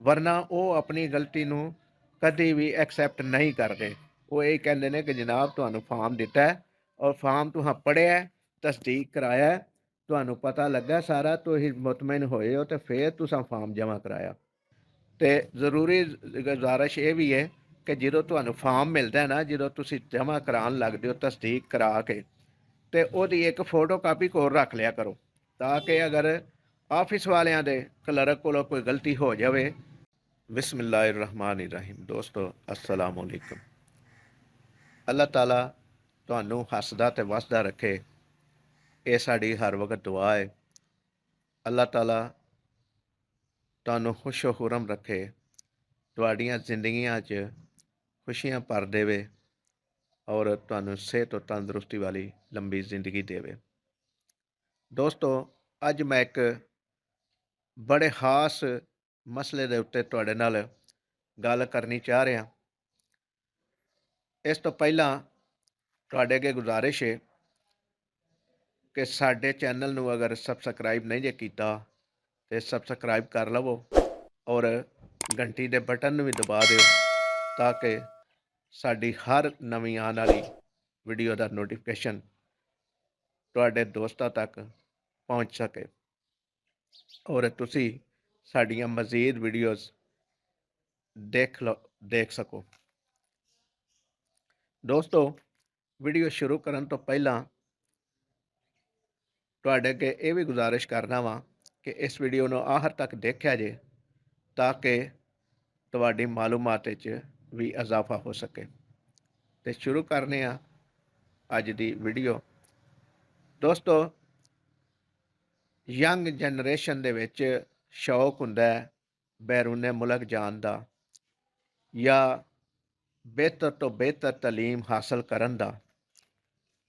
ਵਰਨਾ ਉਹ ਆਪਣੀ ਗਲਤੀ ਨੂੰ ਕਦੀ ਵੀ ਐਕਸੈਪਟ ਨਹੀਂ ਕਰਦੇ। ਉਹ ਇਹ ਕਹਿੰਦੇ ਨੇ ਕਿ ਜਨਾਬ ਤੁਹਾਨੂੰ ਫਾਰਮ ਦਿੱਤਾ ਹੈ ਔਰ ਫਾਰਮ ਤੁਹਾਂ ਪੜ੍ਹਿਆ, ਤਸਦੀਕ ਕਰਾਇਆ, ਤੁਹਾਨੂੰ ਪਤਾ ਲੱਗਾ ਸਾਰਾ, ਤੁਸੀਂ ਮੁਤਮਿਨ ਹੋਏ ਹੋ ਤੇ ਫਿਰ ਤੁਸੀਂ ਫਾਰਮ ਜਮ੍ਹਾਂ ਕਰਾਇਆ। ਤੇ ਜ਼ਰੂਰੀ ਗੁਜ਼ਾਰਿਸ਼ ਇਹ ਵੀ ਹੈ ਕਿ ਜਦੋਂ ਤੁਹਾਨੂੰ ਫਾਰਮ ਮਿਲਦਾ ਨਾ, ਜਦੋਂ ਤੁਸੀਂ ਜਮ੍ਹਾਂ ਕਰਾਉਣ ਲੱਗਦੇ ਹੋ ਤਸਦੀਕ ਕਰਾ ਕੇ, ਤੇ ਉਹਦੀ ਇੱਕ ਫੋਟੋ ਕਾਪੀ ਕੋਲ ਰੱਖ ਲਿਆ ਕਰੋ, ਤਾਂ ਕਿ ਅਗਰ ਆਫਿਸ ਵਾਲਿਆਂ ਦੇ ਕਲਰਕ ਕੋਲੋਂ ਕੋਈ ਗਲਤੀ ਹੋ ਜਾਵੇ। ਬਿਸਮਿल्लाहिर्रहमानिर्रहीम। ਦੋਸਤੋ अस्सलाम वालेकुम। ਅੱਲਾਹ ਤਾਲਾ ਤੁਹਾਨੂੰ ਹੱਸਦਾ ਤੇ ਵਸਦਾ ਰੱਖੇ, ਇਹ ਸਾਡੀ ਹਰ ਵਕਤ ਦੁਆ ਹੈ। ਅੱਲਾਹ ਤਾਲਾ ਤੁਹਾਨੂੰ ਖੁਸ਼ੋ ਖੁਰਮ ਰੱਖੇ, ਤੁਹਾਡੀਆਂ ਜ਼ਿੰਦਗੀਆਂ 'ਚ ਖੁਸ਼ੀਆਂ ਭਰ ਦੇਵੇ ਔਰ ਤੁਹਾਨੂੰ ਸਿਹਤ और ਤੰਦਰੁਸਤੀ ਵਾਲੀ ਲੰਬੀ ਜ਼ਿੰਦਗੀ ਦੇਵੇ। ਦੋਸਤੋ ਅੱਜ ਮੈਂ ਇੱਕ ਬੜੇ ਖਾਸ ਮਸਲੇ ਦੇ ਉੱਤੇ ਤੁਹਾਡੇ ਨਾਲ ਗੱਲ ਕਰਨੀ ਚਾਹ ਰਿਹਾ। ਇਸ ਤੋਂ ਪਹਿਲਾਂ ਤੁਹਾਡੇ ਅੱਗੇ ਗੁਜ਼ਾਰਿਸ਼ ਹੈ ਕਿ ਸਾਡੇ ਚੈਨਲ ਨੂੰ ਅਗਰ ਸਬਸਕ੍ਰਾਈਬ ਨਹੀਂ ਜੇ ਕੀਤਾ ਤੇ ਸਬਸਕ੍ਰਾਈਬ ਕਰ ਲਵੋ ਔਰ ਘੰਟੀ ਦੇ ਬਟਨ ਨੂੰ ਵੀ ਦਬਾ ਦਿਓ, ਤਾਂ ਕਿ ਸਾਡੀ ਹਰ ਨਵੀਂ ਆਉਣ ਵਾਲੀ ਵੀਡੀਓ ਦਾ ਨੋਟੀਫਿਕੇਸ਼ਨ ਤੁਹਾਡੇ ਦੋਸਤਾਂ ਤੱਕ ਪਹੁੰਚ ਸਕੇ ਔਰ ਤੁਸੀਂ ਸਾਡੀਆਂ ਮਜ਼ੀਦ ਵੀਡੀਓਜ਼ ਦੇਖ ਸਕੋ। ਦੋਸਤੋ ਵੀਡੀਓ ਸ਼ੁਰੂ ਕਰਨ ਤੋਂ ਪਹਿਲਾਂ ਤੁਹਾਡੇ ਅੱਗੇ ਇਹ ਵੀ ਗੁਜ਼ਾਰਿਸ਼ ਕਰਦਾ ਵਾਂ ਕਿ ਇਸ ਵੀਡੀਓ ਨੂੰ ਆਖਰ ਤੱਕ ਦੇਖਿਆ ਜੇ, ਤਾਂ ਕਿ ਤੁਹਾਡੀ ਮਾਲੂਮਾਤ ਵਿੱਚ ਵੀ ਇਜ਼ਾਫਾ ਹੋ ਸਕੇ। ਤੇ ਸ਼ੁਰੂ ਕਰਨੇ ਆ ਅੱਜ ਦੀ ਵੀਡੀਓ। ਦੋਸਤੋ ਯੰਗ ਜਨਰੇਸ਼ਨ ਦੇ ਵਿੱਚ ਸ਼ੌਕ ਹੁੰਦਾ ਹੈ ਬੈਰੂਨੇ ਮੁਲਕ ਜਾਣ ਦਾ ਜਾਂ ਬਿਹਤਰ ਤੋਂ ਬਿਹਤਰ ਤਾਲੀਮ ਹਾਸਲ ਕਰਨ ਦਾ,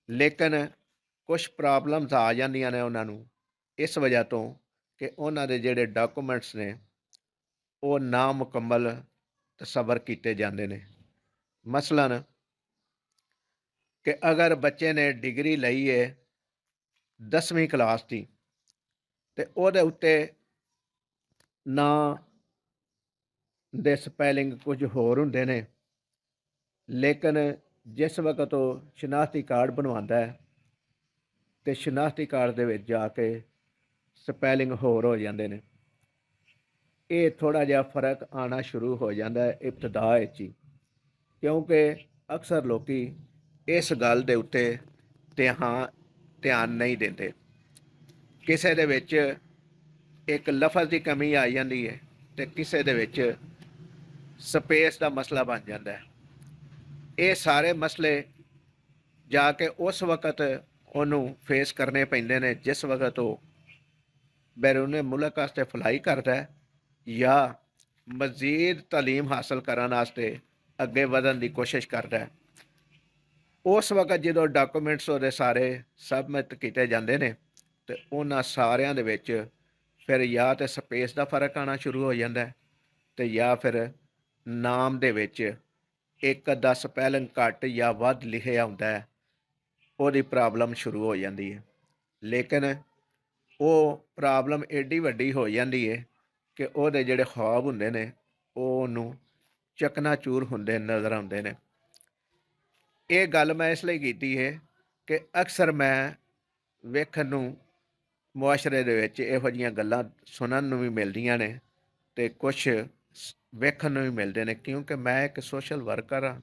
ਲੇਕਿਨ ਕੁਛ ਪ੍ਰੋਬਲਮਸ ਆ ਜਾਂਦੀਆਂ ਨੇ ਉਹਨਾਂ ਨੂੰ ਇਸ ਵਜ੍ਹਾ ਤੋਂ ਕਿ ਉਹਨਾਂ ਦੇ ਜਿਹੜੇ ਡਾਕੂਮੈਂਟਸ ਨੇ ਉਹ ਨਾਮੁਕੰਮਲ ਤਸੱਵਰ ਕੀਤੇ ਜਾਂਦੇ ਨੇ। ਮਸਲਨ ਕਿ ਅਗਰ ਬੱਚੇ ਨੇ ਡਿਗਰੀ ਲਈ ਹੈ 10ਵੀਂ ਕਲਾਸ ਦੀ ਤੇ ਉਹਦੇ ਉੱਤੇ ਨਾਂ ਦੇ ਸਪੈਲਿੰਗ ਕੁਝ ਹੋਰ ਹੁੰਦੇ ਨੇ, ਲੇਕਿਨ ਜਿਸ ਵਕਤ ਉਹ ਸ਼ਨਾਖਤੀ ਕਾਰਡ ਬਣਵਾਉਂਦਾ ਹੈ ਤੇ ਸ਼ਨਾਖਤੀ ਕਾਰਡ ਦੇ ਵਿੱਚ ਜਾ ਕੇ ਸਪੈਲਿੰਗ ਹੋਰ ਹੋ ਜਾਂਦੇ ਨੇ। ਇਹ ਥੋੜ੍ਹਾ ਜਿਹਾ ਫਰਕ ਆਉਣਾ ਸ਼ੁਰੂ ਹੋ ਜਾਂਦਾ ਹੈ ਇਬਤਦਾ ਵਿੱਚ ਹੀ, ਕਿਉਂਕਿ ਅਕਸਰ ਲੋਕੀ ਇਸ ਗੱਲ ਦੇ ਉੱਤੇ ਧਿਆਨ ਨਹੀਂ ਦਿੰਦੇ। ਕਿਸੇ ਦੇ ਵਿੱਚ ਇੱਕ ਲਫ਼ਜ਼ ਦੀ ਕਮੀ ਆ ਜਾਂਦੀ ਹੈ ਤੇ ਕਿਸੇ ਦੇ ਵਿੱਚ ਸਪੇਸ ਦਾ ਮਸਲਾ ਬਣ ਜਾਂਦਾ ਹੈ। ਇਹ ਸਾਰੇ ਮਸਲੇ ਜਾ ਕੇ ਉਸ ਵਕਤ ਉਹਨੂੰ ਫੇਸ ਕਰਨੇ ਪੈਂਦੇ ਨੇ ਜਿਸ ਵਕਤ ਉਹ ਬੈਰੂਨੇ ਮੁਲਕ ਵਾਸਤੇ ਫਲਾਈ ਕਰਦਾ ਹੈ ਜਾਂ ਮਜ਼ੀਦ ਤਾਲੀਮ ਹਾਸਲ ਕਰਨ ਵਾਸਤੇ ਅੱਗੇ ਵਧਣ ਦੀ ਕੋਸ਼ਿਸ਼ ਕਰਦਾ ਹੈ। ਉਸ ਵਕਤ ਜਦੋਂ ਡਾਕੂਮੈਂਟਸ ਉਹਦੇ ਸਾਰੇ ਸਬਮਿਟ ਕੀਤੇ ਜਾਂਦੇ ਨੇ ਤੇ ਉਹਨਾਂ ਸਾਰਿਆਂ ਦੇ ਵਿੱਚ ਫਿਰ ਜਾਂ ਤਾਂ ਸਪੇਸ ਦਾ ਫਰਕ ਆਉਣਾ ਸ਼ੁਰੂ ਹੋ ਜਾਂਦਾ ਹੈ ਤੇ ਜਾਂ ਫਿਰ ਨਾਮ ਦੇ ਵਿੱਚ ਇੱਕ ਅੱਧਾ ਸਪੈਲਿੰਗ ਘੱਟ ਜਾਂ ਵੱਧ ਲਿਖਿਆ ਹੁੰਦਾ ਹੈ, ਉਹਦੀ ਪ੍ਰੋਬਲਮ ਸ਼ੁਰੂ ਹੋ ਜਾਂਦੀ ਹੈ। ਲੇਕਿਨ ਉਹ ਪ੍ਰੋਬਲਮ ਐਡੀ ਵੱਡੀ ਹੋ ਜਾਂਦੀ ਹੈ ਕਿ ਉਹਦੇ ਜਿਹੜੇ ਖ਼ਵਾਬ ਹੁੰਦੇ ਨੇ ਉਹ ਉਹਨੂੰ ਚਕਨਾਚੂਰ ਹੁੰਦੇ ਨਜ਼ਰ ਆਉਂਦੇ ਨੇ। ਇਹ ਗੱਲ ਮੈਂ ਇਸ ਲਈ ਕੀਤੀ ਹੈ ਕਿ ਅਕਸਰ ਮੈਂ ਵੇਖਣ ਨੂੰ ਮੁਆਸ਼ਰੇ ਦੇ ਵਿੱਚ ਇਹੋ ਜਿਹੀਆਂ ਗੱਲਾਂ ਸੁਣਨ ਨੂੰ ਵੀ ਮਿਲਦੀਆਂ ਨੇ ਤੇ ਕੁਛ ਵੇਖਣ ਨੂੰ ਵੀ ਮਿਲਦੇ ਨੇ, ਕਿਉਂਕਿ ਮੈਂ ਇੱਕ ਸੋਸ਼ਲ ਵਰਕਰ ਹਾਂ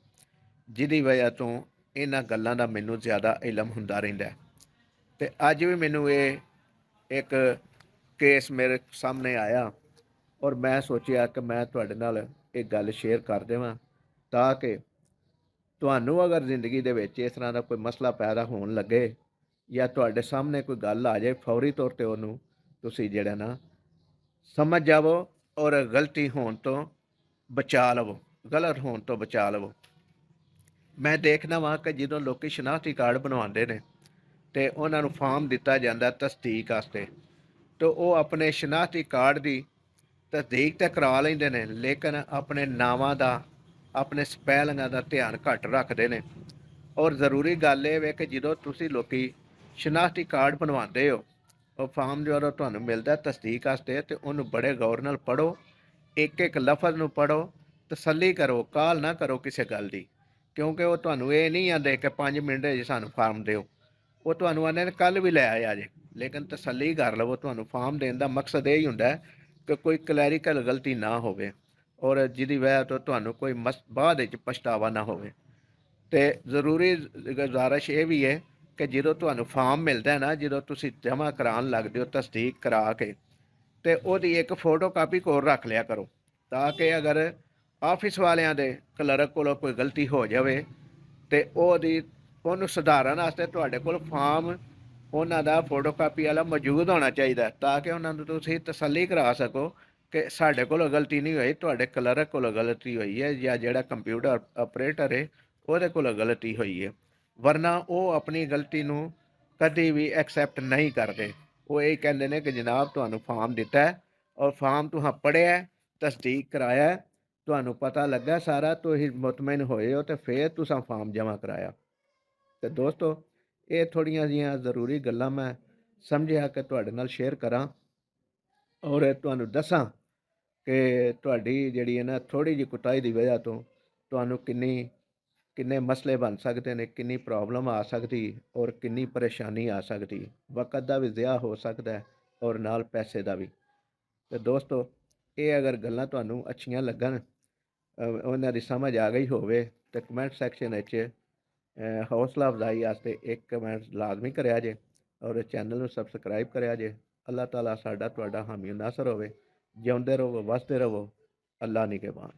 ਜਿਹਦੀ ਵਜ੍ਹਾ ਤੋਂ ਇਹਨਾਂ ਗੱਲਾਂ ਦਾ ਮੈਨੂੰ ਜ਼ਿਆਦਾ ਇਲਮ ਹੁੰਦਾ ਰਹਿੰਦਾ। ਤੇ ਅੱਜ ਵੀ ਮੈਨੂੰ ਇਹ ਇੱਕ ਕੇਸ ਮੇਰੇ ਸਾਹਮਣੇ ਆਇਆ ਔਰ ਮੈਂ ਸੋਚਿਆ ਕਿ ਮੈਂ ਤੁਹਾਡੇ ਨਾਲ ਇਹ ਗੱਲ ਸ਼ੇਅਰ ਕਰ ਦੇਵਾਂ, ਤਾਂ ਕਿ ਤੁਹਾਨੂੰ ਅਗਰ ਜ਼ਿੰਦਗੀ ਦੇ ਵਿੱਚ ਇਸ ਤਰ੍ਹਾਂ ਦਾ ਕੋਈ ਮਸਲਾ ਪੈਦਾ ਹੋਣ ਲੱਗੇ ਜਾਂ ਤੁਹਾਡੇ ਸਾਹਮਣੇ ਕੋਈ ਗੱਲ ਆ ਜਾਏ, ਫੌਰੀ ਤੌਰ 'ਤੇ ਉਹਨੂੰ ਤੁਸੀਂ ਜਿਹੜਾ ਨਾ ਸਮਝ ਜਾਵੋ ਔਰ ਗਲਤੀ ਹੋਣ ਤੋਂ ਬਚਾ ਲਵੋ, ਗਲਤ ਹੋਣ ਤੋਂ ਬਚਾ ਲਵੋ। ਮੈਂ ਦੇਖਦਾ ਵਾਂ ਕਿ ਜਦੋਂ ਲੋਕੀ ਸ਼ਨਾਖਤੀ ਕਾਰਡ ਬਣਵਾਉਂਦੇ ਨੇ ਤੇ ਉਹਨਾਂ ਨੂੰ ਫਾਰਮ ਦਿੱਤਾ ਜਾਂਦਾ ਤਸਦੀਕ ਵਾਸਤੇ, ਤਾਂ ਉਹ ਆਪਣੇ ਸ਼ਨਾਖਤੀ ਕਾਰਡ ਦੀ ਤਸਦੀਕ ਤਾਂ ਕਰਾ ਲੈਂਦੇ ਨੇ, ਲੇਕਿਨ ਆਪਣੇ ਨਾਵਾਂ ਦਾ, ਆਪਣੇ ਸਪੈਲਿੰਗਾਂ ਦਾ ਧਿਆਨ ਘੱਟ ਰੱਖਦੇ ਨੇ। ਔਰ ਜ਼ਰੂਰੀ ਗੱਲ ਇਹ ਵੇ ਕਿ ਜਦੋਂ ਤੁਸੀਂ ਲੋਕੀ ਸ਼ਨਾਖਤੀ ਕਾਰਡ ਬਣਵਾਉਂਦੇ ਹੋ, ਉਹ ਫਾਰਮ ਜਦੋਂ ਤੁਹਾਨੂੰ ਮਿਲਦਾ ਤਸਦੀਕ ਵਾਸਤੇ, ਤੇ ਉਹਨੂੰ ਬੜੇ ਗੌਰ ਨਾਲ ਪੜ੍ਹੋ ਇੱਕ ਇੱਕ ਲਫ਼ਜ਼ ਨੂੰ ਪੜ੍ਹੋ, ਤਸੱਲੀ ਕਰੋ, ਕਾਹਲ ਨਾ ਕਰੋ ਕਿਸੇ ਗੱਲ ਦੀ, ਕਿਉਂਕਿ ਉਹ ਤੁਹਾਨੂੰ ਇਹ ਨਹੀਂ ਆਂਦੇ ਕਿ 5 ਮਿੰਟ 'ਚ ਸਾਨੂੰ ਫਾਰਮ ਦਿਓ। ਉਹ ਤੁਹਾਨੂੰ ਆਂਦੇ ਨੇ ਕੱਲ ਵੀ ਲੈ ਆਇਆ ਜੇ, ਲੇਕਿਨ ਤਸੱਲੀ ਕਰ ਲਵੋ। ਤੁਹਾਨੂੰ ਫਾਰਮ ਦੇਣ ਦਾ ਮਕਸਦ ਇਹ ਹੀ ਹੁੰਦਾ ਹੈ ਕਿ ਕੋਈ ਕਲੈਰੀਕਲ ਗਲਤੀ ਨਾ ਹੋਵੇ ਔਰ ਜਿਹਦੀ ਵਜ੍ਹਾ ਤੋਂ ਤੁਹਾਨੂੰ ਕੋਈ ਬਾਅਦ ਵਿੱਚ ਪਛਤਾਵਾ ਨਾ ਹੋਵੇ। ਤੇ ਜ਼ਰੂਰੀ ਗੁਜ਼ਾਰਿਸ਼ ਇਹ ਵੀ ਹੈ ਕਿ ਜਦੋਂ ਤੁਹਾਨੂੰ ਫਾਰਮ ਮਿਲਦਾ ਨਾ, ਜਦੋਂ ਤੁਸੀਂ ਜਮ੍ਹਾਂ ਕਰਾਉਣ ਲੱਗਦੇ ਹੋ ਤਸਦੀਕ ਕਰਾ ਕੇ, ਤੇ ਉਹਦੀ ਇੱਕ ਫੋਟੋ ਕਾਪੀ ਕੋਲ ਰੱਖ ਲਿਆ ਕਰੋ, ਤਾਂ ਕਿ ਅਗਰ ਆਫਿਸ ਵਾਲਿਆਂ ਦੇ ਕਲਰਕ ਕੋਲੋਂ ਕੋਈ ਗਲਤੀ ਹੋ ਜਾਵੇ ਤੇ ਉਹਨੂੰ ਸੁਧਾਰਨ ਵਾਸਤੇ ਤੁਹਾਡੇ ਕੋਲ ਫਾਰਮ ਉਹਨਾਂ ਦਾ ਫੋਟੋ ਕਾਪੀ ਵਾਲਾ ਮੌਜੂਦ ਹੋਣਾ ਚਾਹੀਦਾ, ਤਾਂ ਕਿ ਉਹਨਾਂ ਨੂੰ ਤੁਸੀਂ ਤਸੱਲੀ ਕਰਾ ਸਕੋ ਕਿ ਸਾਡੇ ਕੋਲੋਂ ਗਲਤੀ ਨਹੀਂ ਹੋਈ, ਤੁਹਾਡੇ ਕਲਰਕ ਕੋਲੋਂ ਗਲਤੀ ਹੋਈ ਹੈ ਜਾਂ ਜਿਹੜਾ ਕੰਪਿਊਟਰ ਆਪਰੇਟਰ ਹੈ ਉਹਦੇ ਕੋਲੋਂ ਗਲਤੀ ਹੋਈ ਹੈ। ਵਰਨਾ ਉਹ ਆਪਣੀ ਗਲਤੀ ਨੂੰ ਕਦੀ ਵੀ ਐਕਸੈਪਟ ਨਹੀਂ ਕਰਦੇ। ਉਹ ਇਹ ਕਹਿੰਦੇ ਨੇ ਕਿ ਜਨਾਬ ਤੁਹਾਨੂੰ ਫਾਰਮ ਦਿੱਤਾ ਹੈ ਔਰ ਫਾਰਮ ਤੁਸੀਂ ਪੜ੍ਹਿਆ, ਤਸਦੀਕ ਕਰਾਇਆ, ਤੁਹਾਨੂੰ ਪਤਾ ਲੱਗਾ ਸਾਰਾ, ਤੁਸੀਂ ਮੁਤਮਿਨ ਹੋਏ ਹੋ ਤੇ ਫਿਰ ਤੁਸੀਂ ਫਾਰਮ ਜਮ੍ਹਾਂ ਕਰਾਇਆ। ਤੇ ਦੋਸਤੋ, ਇਹ ਥੋੜ੍ਹੀਆਂ ਜਿਹੀਆਂ ਜ਼ਰੂਰੀ ਗੱਲਾਂ ਮੈਂ ਸਮਝਿਆ ਕਿ ਤੁਹਾਡੇ ਨਾਲ ਸ਼ੇਅਰ ਕਰਾਂ ਔਰ ਤੁਹਾਨੂੰ ਦੱਸਾਂ ਕਿ ਤੁਹਾਡੀ ਜਿਹੜੀ ਹੈ ਨਾ ਥੋੜ੍ਹੀ ਜਿਹੀ ਕੁਤਾਹੀ ਦੀ ਵਜ੍ਹਾ ਤੋਂ ਤੁਹਾਨੂੰ ਕਿੰਨੇ ਮਸਲੇ ਬਣ ਸਕਦੇ ਨੇ, ਕਿੰਨੀ ਪ੍ਰੋਬਲਮ ਆ ਸਕਦੀ ਔਰ ਕਿੰਨੀ ਪਰੇਸ਼ਾਨੀ ਆ ਸਕਦੀ, ਵਕਤ ਦਾ ਵੀ ਜ਼ਿਆ ਹੋ ਸਕਦਾ ਔਰ ਨਾਲ ਪੈਸੇ ਦਾ ਵੀ। ਤੇ ਦੋਸਤੋ, ਇਹ ਅਗਰ ਗੱਲਾਂ ਤੁਹਾਨੂੰ ਅੱਛੀਆਂ ਲੱਗਣ, ਉਹਨਾਂ ਦੀ ਸਮਝ ਆ ਗਈ ਹੋਵੇ, ਤੇ ਕਮੈਂਟ ਸੈਕਸ਼ਨ ਵਿੱਚ ਹੌਸਲਾ ਅਫਜ਼ਾਈ ਵਾਸਤੇ ਇੱਕ ਕਮੈਂਟ ਲਾਜ਼ਮੀ ਕਰਿਆ ਜੇ ਔਰ ਚੈਨਲ ਨੂੰ ਸਬਸਕ੍ਰਾਈਬ ਕਰਿਆ ਜੇ। ਅੱਲਾਹ ਤਾਲਾ ਸਾਡਾ ਤੁਹਾਡਾ ਹਾਮੀ ਨਾਸਰ ਹੋਵੇ। ਜਿਉਂਦੇ ਰਹੋ, ਵਸਦੇ ਰਹੋ। ਅੱਲਾ ਨਿਗਹਿਬਾਨ।